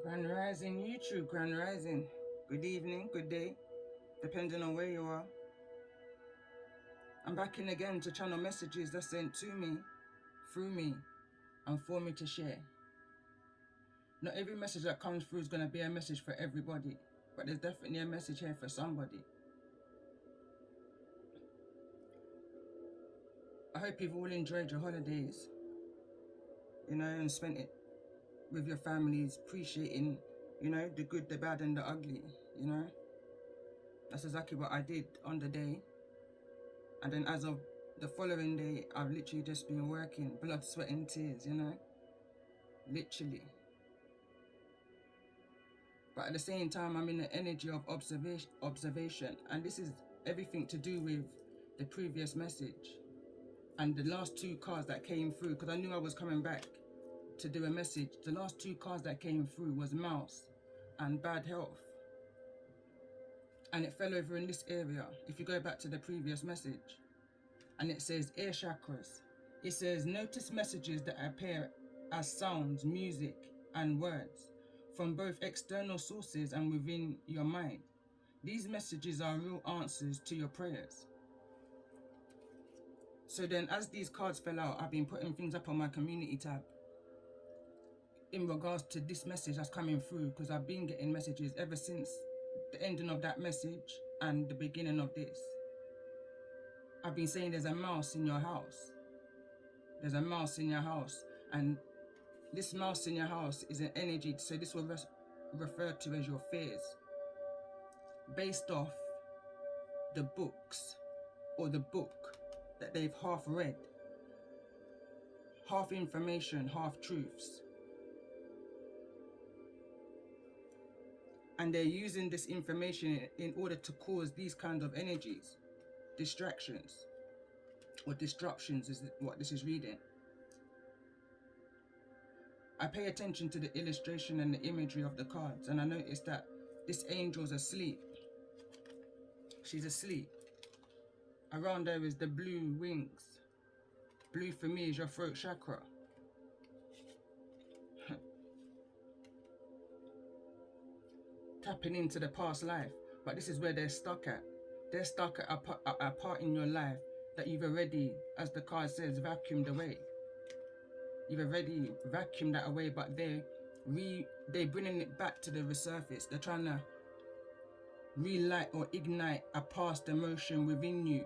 Grand Rising YouTube, Grand Rising. Good evening, good day, depending on where you are. I'm back in again to channel messages that's sent to me, through me, and for me to share. Not every message that comes through is going to be a message for everybody, but there's definitely a message here for somebody. I hope you've all enjoyed your holidays, and spent it with your families, appreciating, the good, the bad, and the ugly, That's exactly what I did on the day. And then as of the following day, I've literally just been working, blood, sweat, and tears, literally. But at the same time, I'm in the energy of observation, and this is everything to do with the previous message and the last two cards that came through, because I knew I was coming back to do a message. The last two cards that came through was mouse and bad health, and it fell over in this area. If you go back to the previous message, and it says ear chakras. It says notice messages that appear as sounds, music, and words from both external sources and within your mind. These messages are real answers to your prayers. So then, as these cards fell out, I've been putting things up on my community tab in regards to this message that's coming through, because I've been getting messages ever since the ending of that message and the beginning of this. I've been saying there's a mouse in your house. There's a mouse in your house, and this mouse in your house is an energy, so this will refer to as your fears, based off the books or the book that they've half read, half information, half truths, and they're using this information in order to cause these kinds of energies, distractions or disruptions is what this is reading. I pay attention to the illustration and the imagery of the cards, and I noticed that this angel's asleep. She's asleep. Around her is the blue wings. Blue for me is your throat chakra. Tapping into the past life, but this is where they're stuck at. They're stuck at a part in your life that you've already, as the card says, vacuumed away. You've already vacuumed that away, but they're bringing it back to the resurface. They're trying to relight or ignite a past emotion within you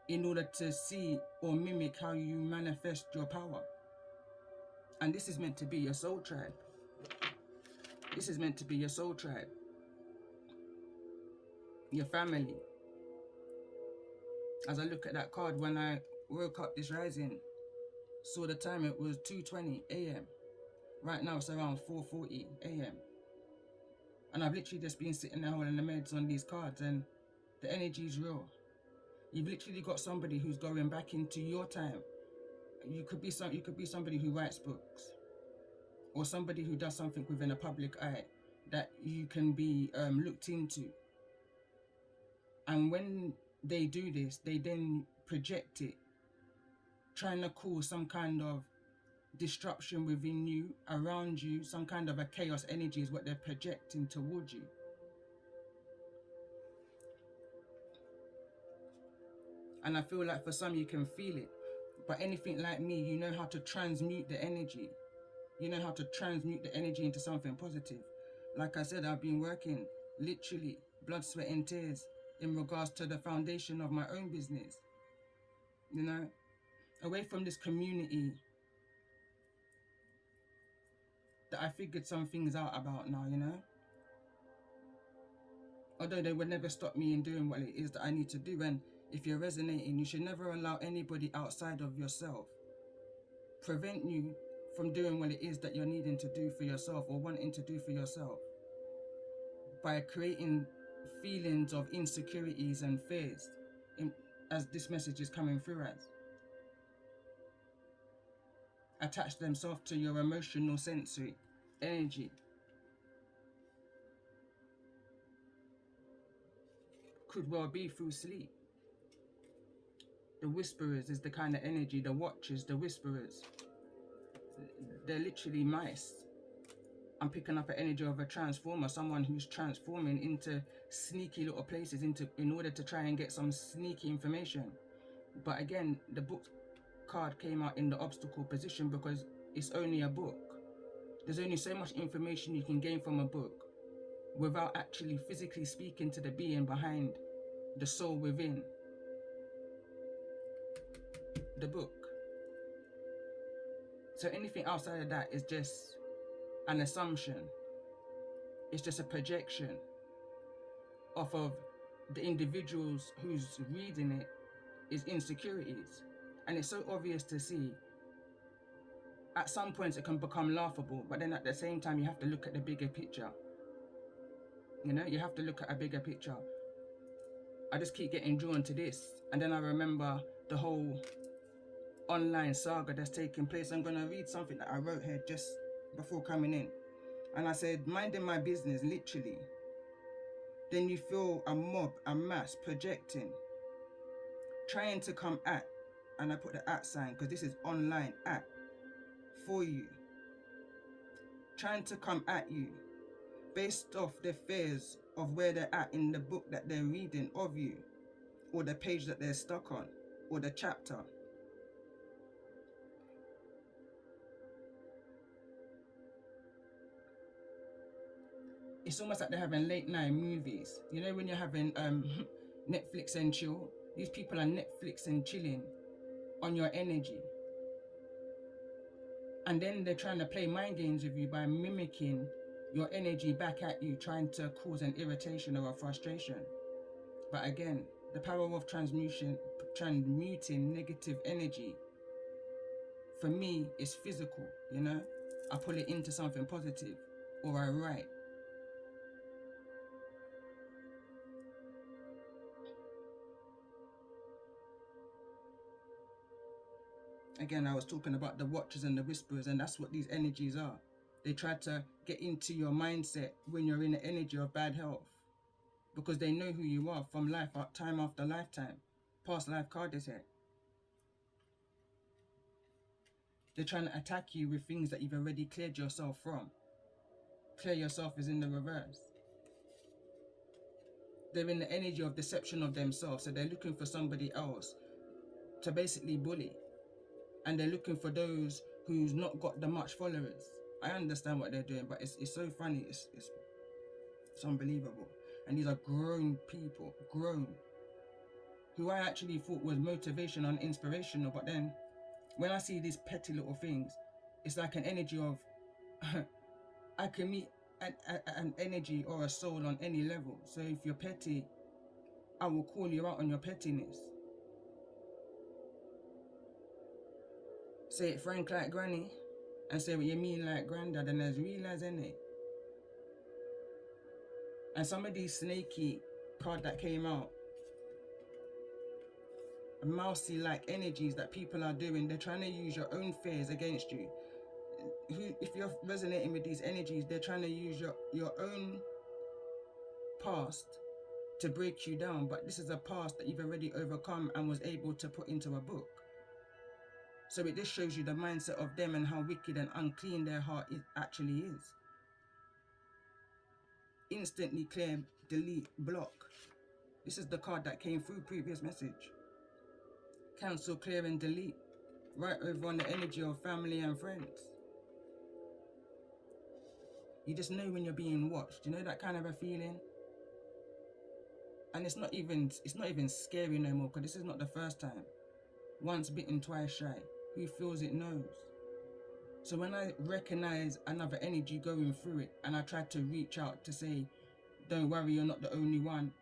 in order to see or mimic how you manifest your power. And this is meant to be your soul tribe. This is meant to be your soul tribe, your family. As I look at that card, when I woke up this rising, saw the time, it was 2:20 a.m. Right now it's around 4:40 a.m. And I've literally just been sitting there holding the meds on these cards, and the energy is real. You've literally got somebody who's going back into your time. You could be somebody who writes books, or somebody who does something within a public eye that you can be looked into. And when they do this, they then project it, trying to cause some kind of disruption within you, around you. Some kind of a chaos energy is what they're projecting towards you. And I feel like for some you can feel it, but anything like me, you know how to transmute the energy. You know how to transmute the energy into something positive. Like I said, I've been working literally blood, sweat, and tears in regards to the foundation of my own business. Away from this community that I figured some things out about now, Although they would never stop me in doing what it is that I need to do. And if you're resonating, you should never allow anybody outside of yourself prevent you from doing what it is that you're needing to do for yourself or wanting to do for yourself, by creating feelings of insecurities and fears, as this message is coming through as. Attach themselves to your emotional sensory energy. Could well be through sleep. The whisperers is the kind of energy, the watchers, the whisperers. They're literally mice. I'm picking up an energy of a transformer, someone who's transforming into sneaky little places in order to try and get some sneaky information. But again, the book card came out in the obstacle position because it's only a book. There's only so much information you can gain from a book without actually physically speaking to the being behind, the soul within the book. So anything outside of that is just an assumption. It's just a projection off of the individuals who's reading it, is insecurities. And it's so obvious to see. At some points it can become laughable, but then at the same time you have to look at the bigger picture. You know, you have to look at a bigger picture. I just keep getting drawn to this, and then I remember the whole online saga that's taking place. I'm going to read something that I wrote here just before coming in. And I said, minding my business, literally. Then you feel a mob, a mass projecting, trying to come at, and I put the at sign because this is online, at, for you. Trying to come at you based off the fears of where they're at in the book that they're reading of you, or the page that they're stuck on, or the chapter. It's almost like they're having late night movies. You know, when you're having Netflix and chill, these people are Netflix and chilling on your energy. And then they're trying to play mind games with you by mimicking your energy back at you, trying to cause an irritation or a frustration. But again, the power of transmuting negative energy, for me, is physical, you know? I pull it into something positive, or I write. Again, I was talking about the watchers and the whisperers, and that's what these energies are. They try to get into your mindset when you're in the energy of bad health, because they know who you are from life, time after lifetime. Past life card is here. They're trying to attack you with things that you've already cleared yourself from. Clear yourself is in the reverse. They're in the energy of deception of themselves, so they're looking for somebody else to basically bully. And they're looking for those who's not got the much followers. I understand what they're doing, but it's so funny. It's unbelievable. And these are grown people, who I actually thought was motivational and inspirational. But then when I see these petty little things, it's like an energy of I can meet an energy or a soul on any level. So if you're petty, I will call you out on your pettiness. Say it frank like granny, and say what you mean like granddad, and there's real as in it. And some of these snaky card that came out, mousy like energies that people are doing, they're trying to use your own fears against you. If you're resonating with these energies, they're trying to use your own past to break you down, but this is a past that you've already overcome and was able to put into a book. So it just shows you the mindset of them and how wicked and unclean their heart actually is. Instantly clear, delete, block. This is the card that came through previous message. Cancel, clear and delete. Right over on the energy of family and friends. You just know when you're being watched. You know that kind of a feeling? And it's not even scary no more, because this is not the first time. Once bitten, twice shy. Who feels it knows. So when I recognize another energy going through it, and I try to reach out to say, don't worry, you're not the only one.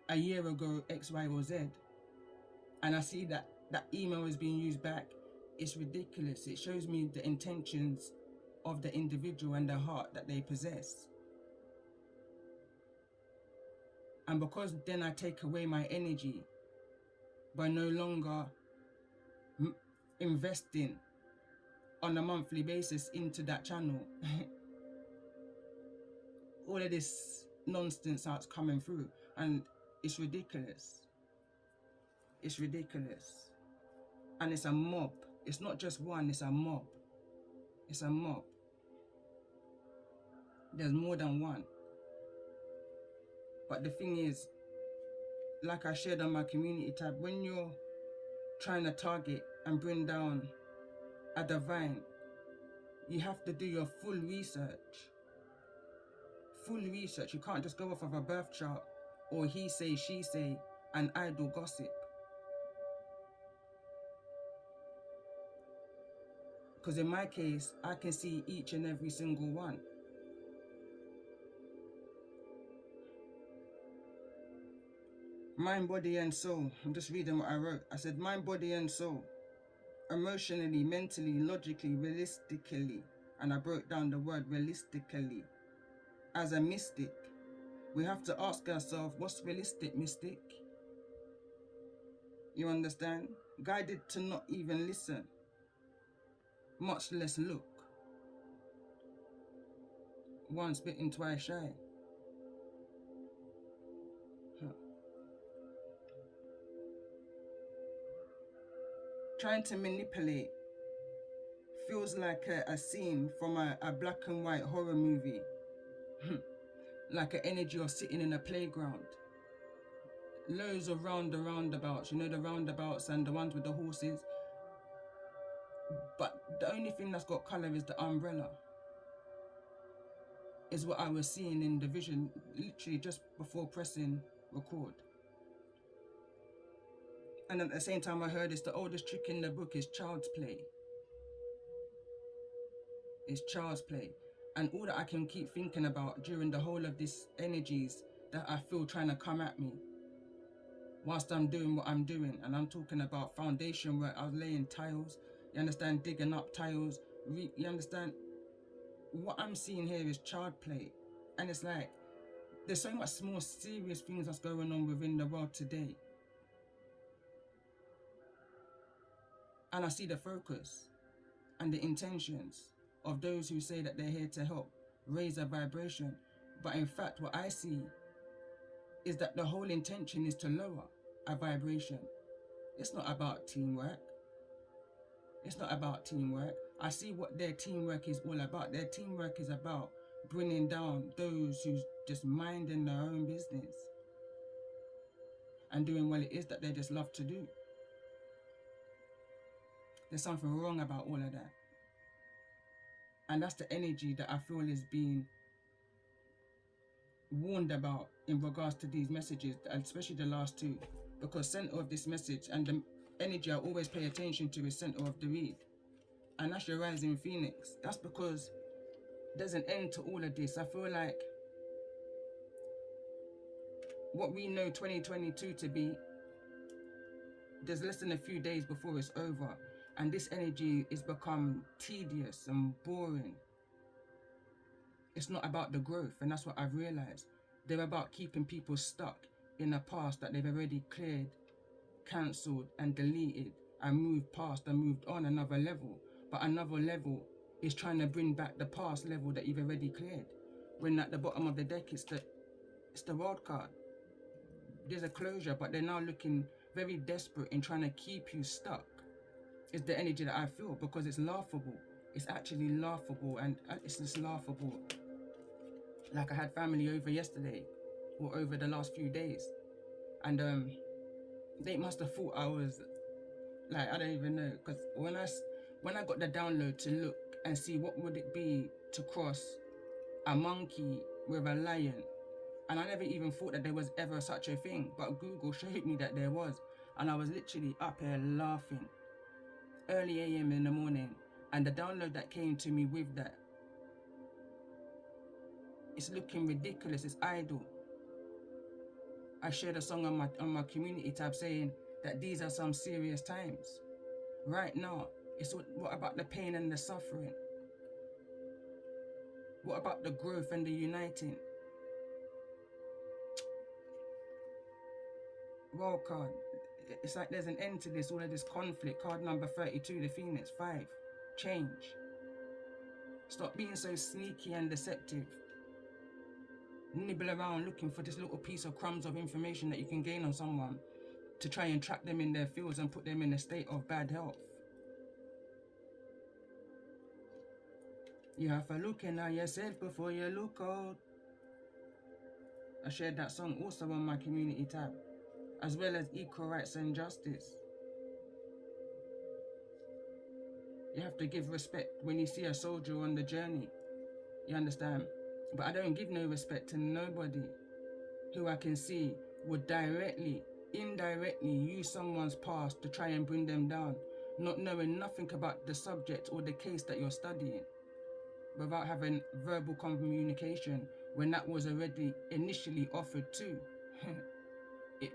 A year ago, X, Y, or Z. And I see that email is being used back. It's ridiculous. It shows me the intentions of the individual and the heart that they possess. And because then I take away my energy by no longer investing on a monthly basis into that channel, all of this nonsense starts coming through, and it's ridiculous. It's ridiculous. And it's a mob. It's not just one, it's a mob. It's a mob. There's more than one. But the thing is, like I shared on my community tab, when you're trying to target and bring down a divine, you have to do your full research. Full research. You can't just go off of a birth chart or he say, she say, and idle gossip. Because in my case, I can see each and every single one. Mind, body, and soul. I'm just reading what I wrote. I said mind, body, and soul. Emotionally, mentally, logically, realistically. And I broke down the word realistically. As a mystic, we have to ask ourselves, what's realistic, mystic? You understand? Guided to not even listen, much less look. Once bitten, twice shy. Trying to manipulate feels like a scene from a black and white horror movie. Like an energy of sitting in a playground. Loads of roundabouts, you know, the roundabouts and the ones with the horses. But the only thing that's got colour is the umbrella. Is what I was seeing in the vision, literally just before pressing record. And at the same time I heard it's the oldest trick in the book is child's play. It's child's play. And all that I can keep thinking about during the whole of this energies that I feel trying to come at me whilst I'm doing what I'm doing. And I'm talking about foundation work. I was laying tiles, you understand, digging up tiles, you understand? What I'm seeing here is child play. And it's like, there's so much more serious things that's going on within the world today. And I see the focus and the intentions of those who say that they're here to help raise a vibration. But in fact, what I see is that the whole intention is to lower a vibration. It's not about teamwork. It's not about teamwork. I see what their teamwork is all about. Their teamwork is about bringing down those who's just minding their own business and doing what it is that they just love to do. There's something wrong about all of that. And that's the energy that I feel is being warned about in regards to these messages, especially the last two. Because center of this message and the energy I always pay attention to is center of the read. And that's your rising phoenix. That's because there's an end to all of this. I feel like what we know 2022 to be, there's less than a few days before it's over. And this energy is become tedious and boring. It's not about the growth, and that's what I've realized. They're about keeping people stuck in a past that they've already cleared, cancelled and deleted and moved past and moved on another level. But another level is trying to bring back the past level that you've already cleared. When at the bottom of the deck it's the world card. There's a closure, but they're now looking very desperate in trying to keep you stuck. It's the energy that I feel, because it's laughable. It's actually laughable, and it's just laughable. Like I had family over yesterday, or over the last few days, and they must have thought I was, like, I don't even know, because when I got the download to look and see what would it be to cross a monkey with a lion, and I never even thought that there was ever such a thing, but Google showed me that there was, and I was literally up here laughing. Early AM in the morning, and the download that came to me with that, it's looking ridiculous, it's idle. I shared a song on my community tab saying that these are some serious times. Right now, it's what about the pain and the suffering? What about the growth and the uniting? World card. It's like there's an end to this, all of this conflict. Card number 32, the Phoenix, 5. Change. Stop being so sneaky and deceptive. Nibble around looking for this little piece of crumbs of information that you can gain on someone to try and trap them in their fields and put them in a state of bad health. You have to look in at yourself before you look out. I shared that song also on my community tab, as well as equal rights and justice. You have to give respect when you see a soldier on the journey. You understand? But I don't give no respect to nobody who I can see would directly, indirectly use someone's past to try and bring them down, not knowing nothing about the subject or the case that you're studying, without having verbal communication when that was already initially offered to.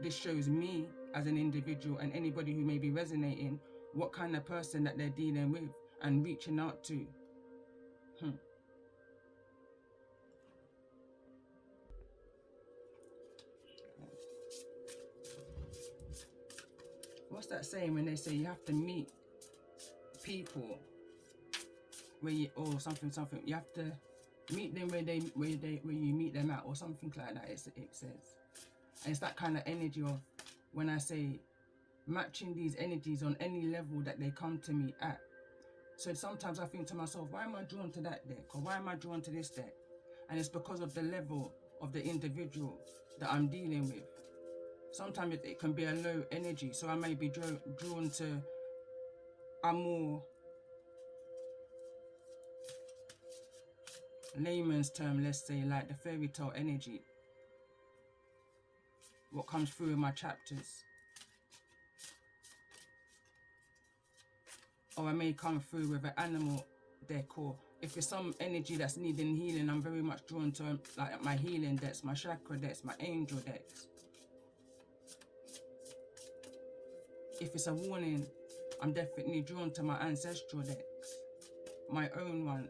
This shows me as an individual and anybody who may be resonating what kind of person that they're dealing with and reaching out to. What's that saying when they say you have to meet people where you, or something, you have to meet them where you meet them at, or something like that, it says. And it's that kind of energy of when I say matching these energies on any level that they come to me at. So sometimes I think to myself, why am I drawn to that deck, or why am I drawn to this deck? And it's because of the level of the individual that I'm dealing with. Sometimes it can be a low energy, so I may be drawn to a more layman's term, let's say, like the fairy tale energy, what comes through in my chapters. Or I may come through with an animal deck, or if it's some energy that's needing healing, I'm very much drawn to like my healing decks, my chakra decks, my angel decks. If it's a warning, I'm definitely drawn to my ancestral decks, my own ones.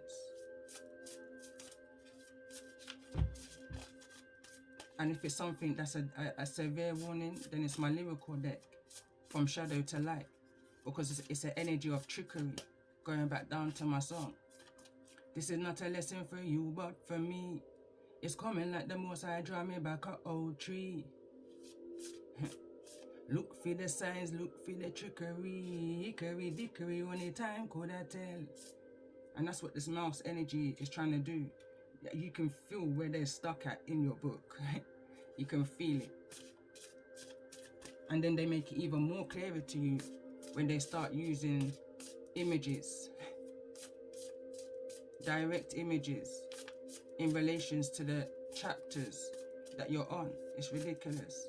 And if it's something that's a severe warning, then it's my lyrical deck, from shadow to light, because it's an energy of trickery, going back down to my song. This is not a lesson for you, but for me. It's coming like the most I draw me back a old tree. Look for the signs, look for the trickery, hickory dickory, only time could I tell. And that's what this mouse energy is trying to do. You can feel where they're stuck at in your book. You can feel it. And then they make it even more clearer to you when they start using images, direct images, in relations to the chapters that you're on. It's ridiculous.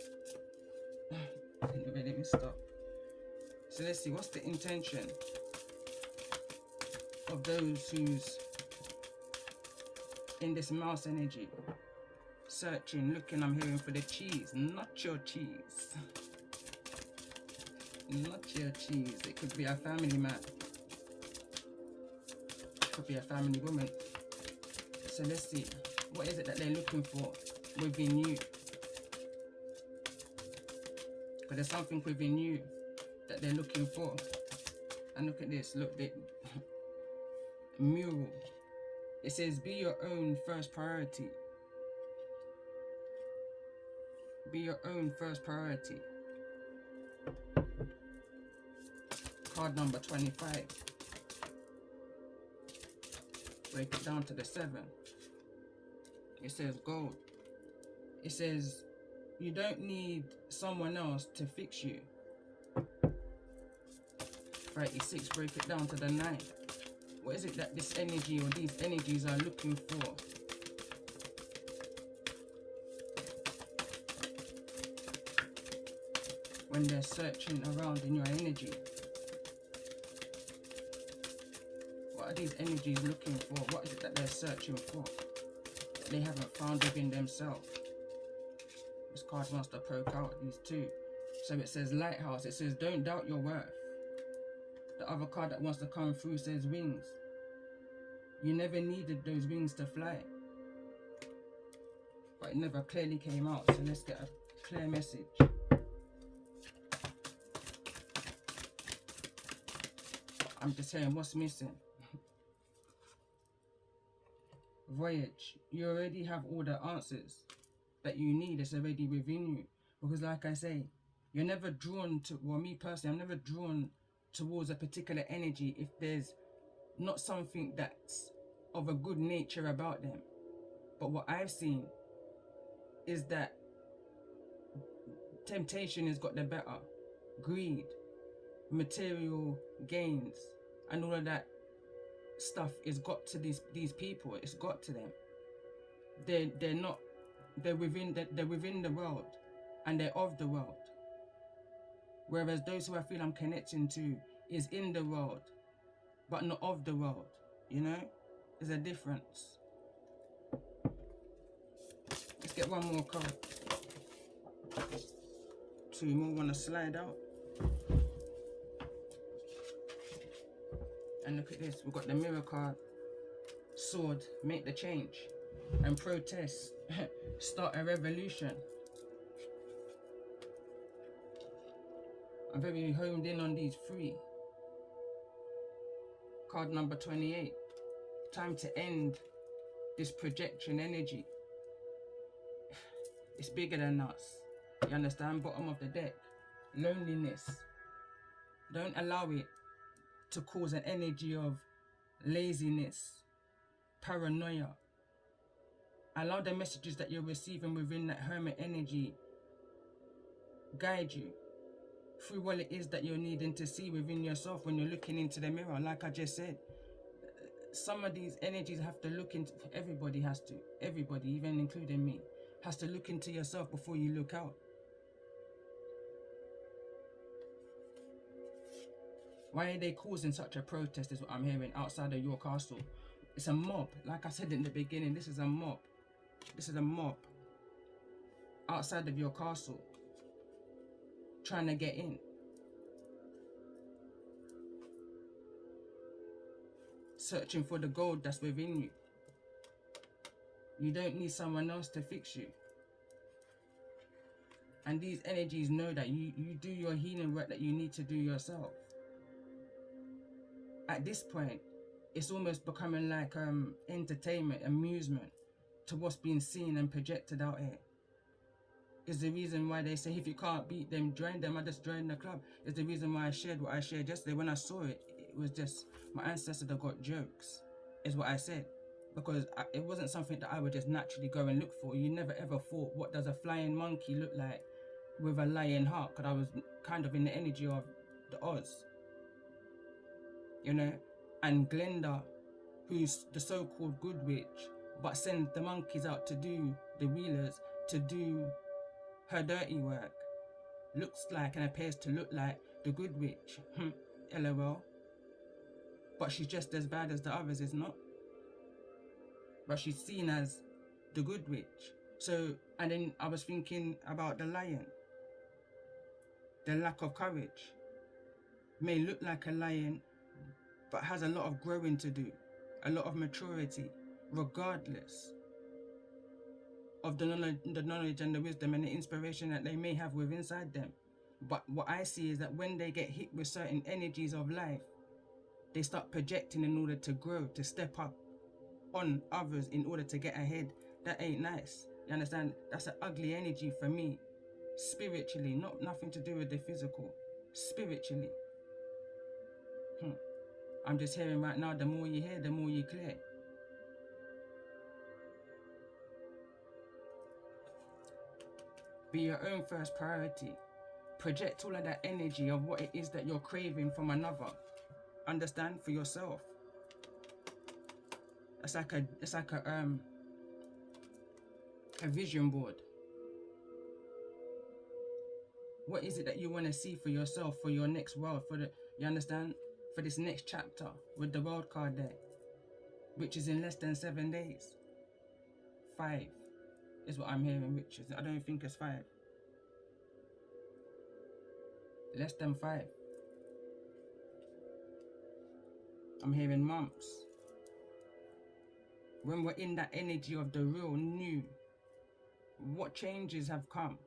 Anyway, let me stop. So let's see, what's the intention of those who's in this mouse energy? Searching, looking, I'm hearing for the cheese, not your cheese. Not your cheese. It could be a family man. It could be a family woman. So let's see, what is it that they're looking for within you? Because there's something within you that they're looking for. And look at this, look, the mural. It says, be your own first priority. Be your own first priority. Card number 25. Break it down to the 7. It says gold. It says you don't need someone else to fix you. 36. Break it down to the 9. What is it that this energy or these energies are looking for? When they're searching around in your energy. What are these energies looking for? What is it that they're searching for that they haven't found within themselves? This card wants to poke out these two. So it says lighthouse. It says don't doubt your worth. The other card that wants to come through says wings. You never needed those wings to fly. But it never clearly came out. So let's get a clear message. I'm just saying what's missing. Voyage. You already have all the answers that you need. It's already within you. Because like I say, you're never drawn to, well, me personally, I'm never drawn towards a particular energy if there's not something that's of a good nature about them. But what I've seen is that temptation has got the better. Greed, material gains, and all of that stuff is got to these people. It's got to them. They're not. They're within the world, and they're of the world. Whereas those who I feel I'm connecting to is in the world, but not of the world. You know, there's a difference. Let's get one more card. Two more want to slide out. And look at this, we've got the mirror card. Sword, make the change. And protest, start a revolution. I'm very homed in on these three. Card number 28. Time to end this projection energy. It's bigger than us. You understand? Bottom of the deck. Loneliness. Don't allow it to cause an energy of laziness, paranoia. Allow the messages that you're receiving within that hermit energy guide you through what it is that you're needing to see within yourself when you're looking into the mirror. Like I just said, some of these energies have to look into, everybody has to, everybody, even including me, has to look into yourself before you look out. Why are they causing such a protest is what I'm hearing outside of your castle. It's a mob. Like I said in the beginning, this is a mob. This is a mob outside of your castle trying to get in. Searching for the gold that's within you. You don't need someone else to fix you. And these energies know that you do your healing work that you need to do yourself. At this point, it's almost becoming like entertainment, amusement to what's being seen and projected out here. Is the reason why they say if you can't beat them, join them. I just joined the club. Is the reason why I shared what I shared yesterday. When I saw it, it was just, my ancestors have got jokes, is what I said. Because it wasn't something that I would just naturally go and look for. You never ever thought, what does a flying monkey look like with a lion heart? Because I was kind of in the energy of the Oz. You know, and Glenda, who's the so-called good witch, but sends the monkeys out to do the wheelers, to do her dirty work, looks like and appears to look like the good witch. LOL. But she's just as bad as the others, is not? But she's seen as the good witch. So, and then I was thinking about the lion. The lack of courage. May look like a lion, but has a lot of growing to do, a lot of maturity, regardless of the knowledge and the wisdom and the inspiration that they may have within inside them. But what I see is that when they get hit with certain energies of life, they start projecting in order to grow, to step up on others in order to get ahead. That ain't nice. You understand? That's an ugly energy for me. Spiritually, nothing to do with the physical. Spiritually. I'm just hearing right now, the more you hear, the more you clear. Be your own first priority. Project all of that energy of what it is that you're craving from another. Understand? For yourself. It's like a vision board. What is it that you want to see for yourself, for your next world, you understand? For this next chapter with the world card there, which is in less than 7 days. 5 is what I'm hearing, which is, I don't think it's 5. Less than 5. I'm hearing months. When we're in that energy of the real new, what changes have come?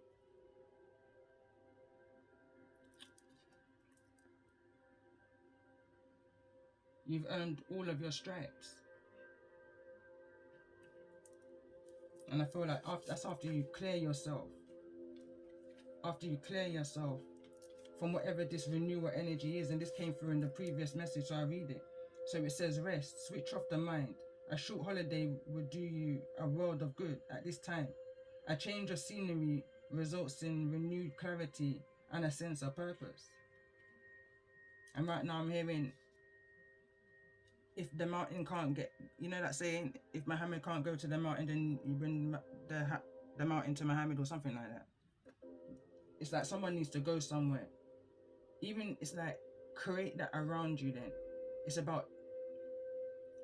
You've earned all of your stripes. And I feel like that's after you clear yourself. After you clear yourself from whatever this renewal energy is. And this came through in the previous message, so I read it. So it says, rest, switch off the mind, A short holiday would do you a world of good at this time. A change of scenery results in renewed clarity and a sense of purpose. And right now I'm hearing, if the mountain can't get, you know that saying, if Muhammad can't go to the mountain, then you bring the mountain to Muhammad, or something like that. It's like someone needs to go somewhere. Even, it's like, create that around you then. It's about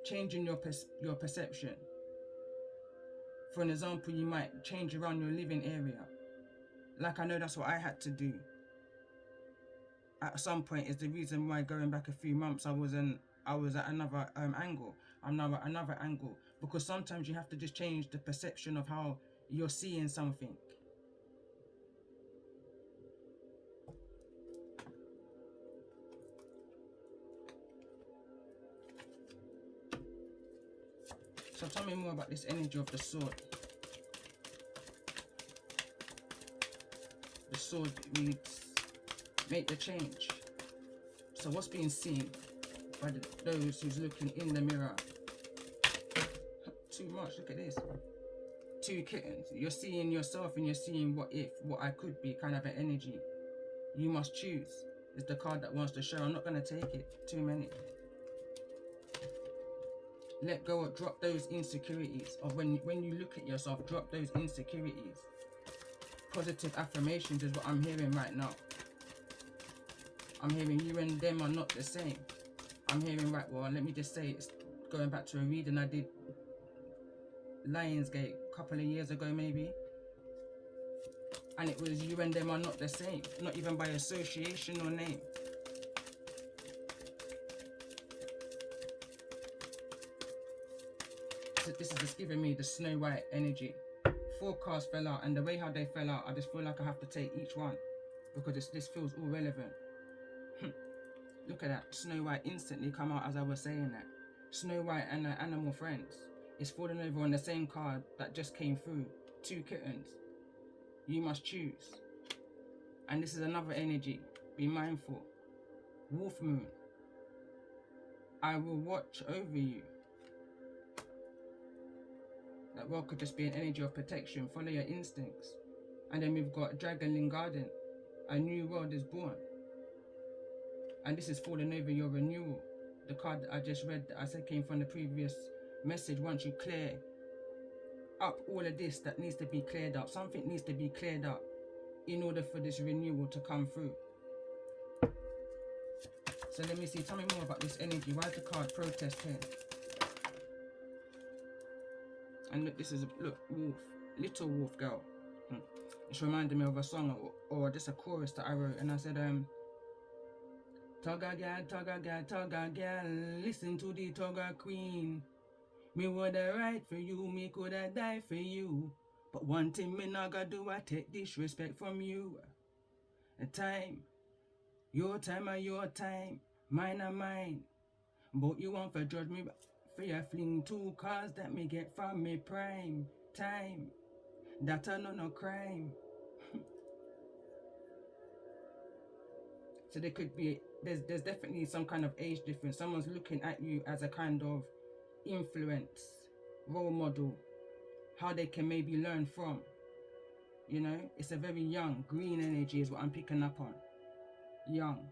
changing your perception. For an example, you might change around your living area. Like, I know that's what I had to do at some point. Is the reason why, going back a few months, I was at another angle. I'm now at another angle, because sometimes you have to just change the perception of how you're seeing something. So tell me more about this energy of the sword. The sword reads, make the change. So what's being seen by those who's looking in the mirror? Too much, look at this. 2 kittens. You're seeing yourself and you're seeing what if, what I could be, kind of an energy. You must choose. Is the card that wants to show. I'm not going to take it. Too many. Let go or drop those insecurities. Of when you look at yourself, drop those insecurities. Positive affirmations is what I'm hearing right now. I'm hearing you and them are not the same. I'm hearing, right, well, let me just say, it's going back to a reading I did Lionsgate a couple of years ago maybe. And it was, you and them are not the same. Not even by association or name. So this is just giving me the Snow White energy. 4 cards fell out, and the way how they fell out, I just feel like I have to take each one, because this feels all relevant. Look at that. Snow White instantly come out as I was saying that. Snow White and her animal friends is falling over on the same card that just came through. 2 kittens. You must choose. And this is another energy. Be mindful. Wolf Moon. I will watch over you. That well could just be an energy of protection. Follow your instincts. And then we've got Dragonling Garden. A new world is born. And this is falling over your renewal. The card that I just read, that I said came from the previous message. Once you clear up all of this that needs to be cleared up, something needs to be cleared up in order for this renewal to come through. So let me see, tell me more about this energy. Why is the card protest here? And look, this is, look, wolf, little wolf girl. It's reminding me of a song, or just a chorus that I wrote, and I said, Tugger gal, listen to the Tugger queen. Me woulda ride for you, me coulda die for you. But one thing me not gonna do, I take disrespect from you. A time, your time or your time, mine or mine. But you want to judge me for your fling 2 cars that me get from me prime time. That a no crime. So there could be, there's definitely some kind of age difference. Someone's looking at you as a kind of influence, role model, how they can maybe learn from. You know, it's a very young, green energy is what I'm picking up on. Young.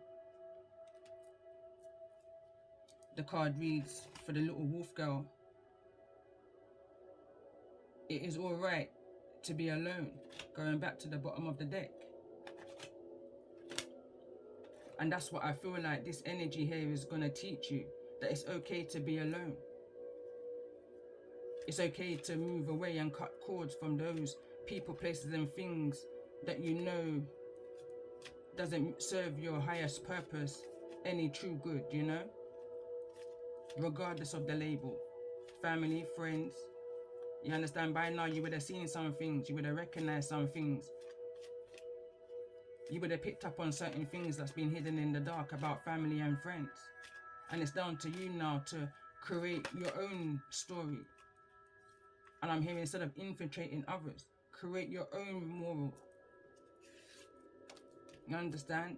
The card reads, for the little wolf girl, it is alright to be alone. Going back to the bottom of the deck. And that's what I feel like this energy here is going to teach you. That it's okay to be alone. It's okay to move away and cut cords from those people, places and things that you know doesn't serve your highest purpose any true good, you know? Regardless of the label. Family, friends. You understand? By now you would have seen some things. You would have recognized some things. You would have picked up on certain things that's been hidden in the dark about family and friends. And it's down to you now to create your own story. And I'm hearing, instead of infiltrating others, create your own moral. You understand?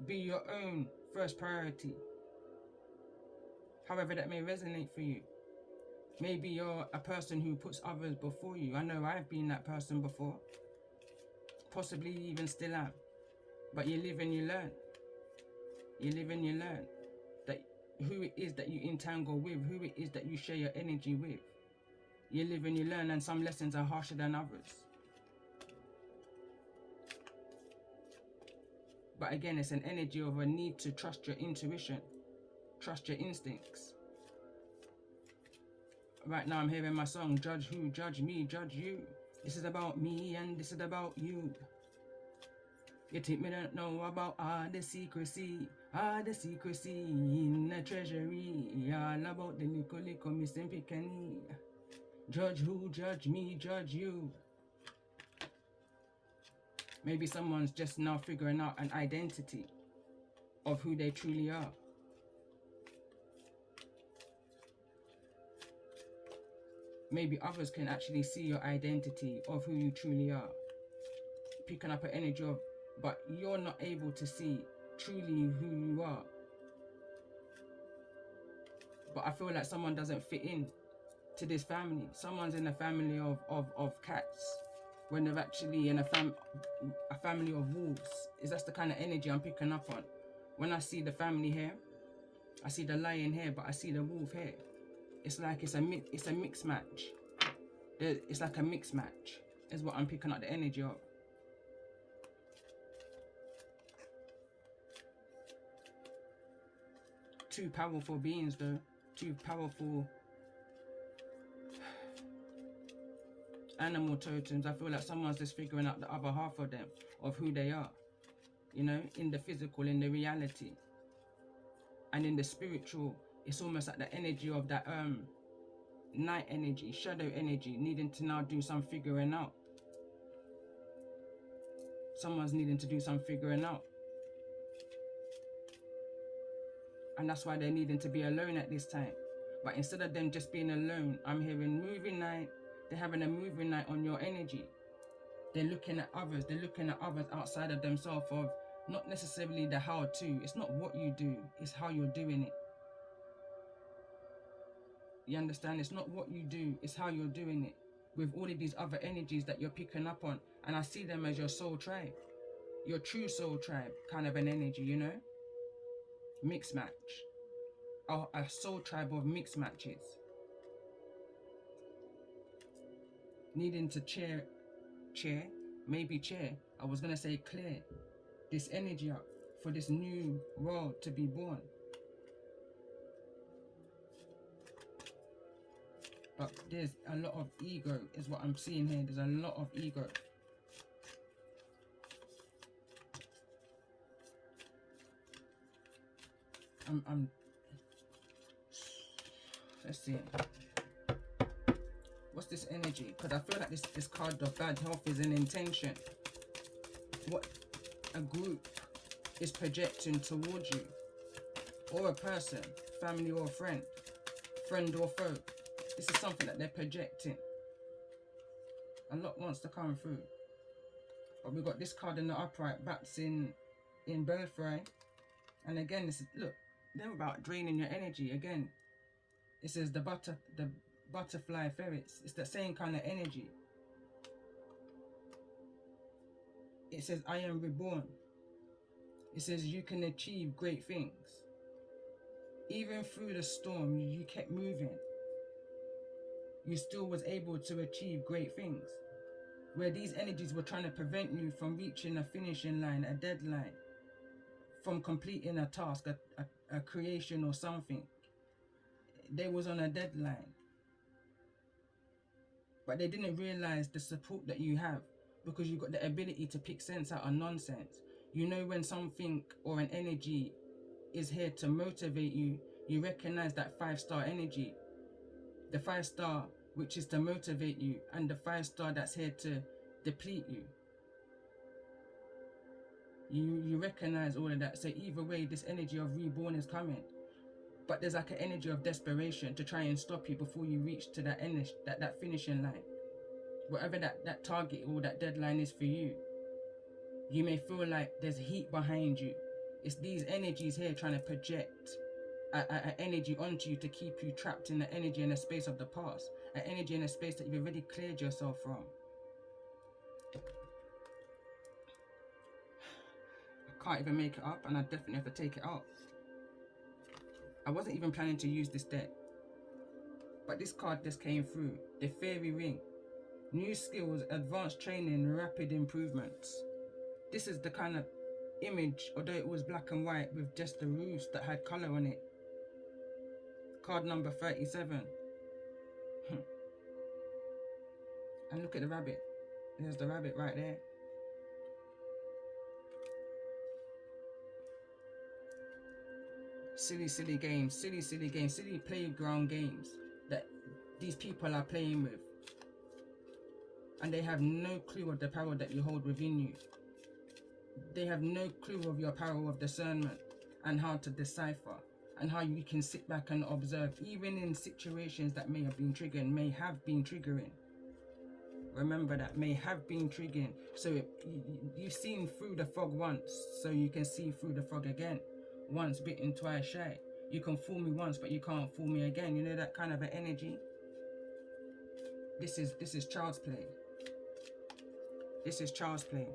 Be your own first priority. however that may resonate for you. Maybe you're a person who puts others before you. I know I've been that person before, possibly even still am. But you live and you learn. You live and you learn that who it is that you entangle with, who it is that you share your energy with. You live and you learn, and some lessons are harsher than others. But again, it's an energy of a need to trust your intuition, trust your instincts. Right now I'm hearing my song, Judge Who, Judge Me, Judge You. This is about me and this is about you. You think me don't know about all the secrecy in the treasury, all about the little missing penny. Judge who, judge me, judge you. Maybe someone's just now figuring out an identity of who they truly are. Maybe others can actually see your identity of who you truly are. Picking up an energy of, but you're not able to see truly who you are. But I feel like someone doesn't fit in to this family. Someone's in a family of cats when they're actually in a family of wolves. That's the kind of energy I'm picking up on. When I see the family here, I see the lion here, but I see the wolf here. It's like it's a mixed match. It's like a mixed match is what I'm picking up the energy of. Two powerful beings though, two powerful animal totems. I feel like someone's just figuring out the other half of them, of who they are, you know, in the physical, in the reality, and in the spiritual. It's almost like the energy of that night energy, shadow energy, needing to now do some figuring out. Someone's needing to do some figuring out, and that's why they're needing to be alone at this time. But instead of them just being alone, I'm hearing moving night. They're having a moving night on your energy. They're looking at others. They're looking at others outside of themselves, of not necessarily the how to. It's not what you do, it's how you're doing it. You understand? It's not what you do, it's how you're doing it. With all of these other energies that you're picking up on. And I see them as your soul tribe. Your true soul tribe kind of an energy, you know? Mixed match. A soul tribe of mixed matches. Needing to chair, I was going to say clear this energy up for this new world to be born. But there's a lot of ego is what I'm seeing here. There's a lot of ego. Let's see. What's this energy? Because I feel like this card of bad health is an intention. What a group is projecting towards you. Or a person, family or friend or foe. This is something that they're projecting. A lot wants to come through. But we got this card in the upright, bats in birthright. And again, this is, look, they're about draining your energy. Again, it says the butterfly ferrets. It's the same kind of energy. It says, I am reborn. It says you can achieve great things. Even through the storm, you kept moving. You still was able to achieve great things. Where these energies were trying to prevent you from reaching a finishing line, a deadline, from completing a task, a creation or something. They was on a deadline. But they didn't realize the support that you have, because you got the ability to pick sense out of nonsense. You know when something or an energy is here to motivate you, you recognize that 5-star energy. The 5-star which is to motivate you, and the 5-star that's here to deplete you. You recognize all of that. So either way, this energy of reborn is coming. But there's like an energy of desperation to try and stop you before you reach to that that finishing line. Whatever that target or that deadline is for you. You may feel like there's heat behind you. It's these energies here trying to project an energy onto you to keep you trapped in the energy and the space of the past, an energy and a space that you've already cleared yourself from. I can't even make it up, and I definitely have to take it out. I wasn't even planning to use this deck, but this card just came through. The Fairy Ring. New skills, advanced training, rapid improvements. This is the kind of image, although it was black and white with just the roofs that had colour on it. Card number 37. And look at the rabbit. There's the rabbit right there. Silly games, silly games, silly playground games that these people are playing with. And they have no clue of the power that you hold within you. They have no clue of your power of discernment and how to decipher and how you can sit back and observe, even in situations that may have been triggering. Remember that, may have been triggering. So you've seen through the fog once, so you can see through the fog again. Once bitten, twice shy. You can fool me once, but you can't fool me again. You know that kind of an energy? This is child's play. This is child's play.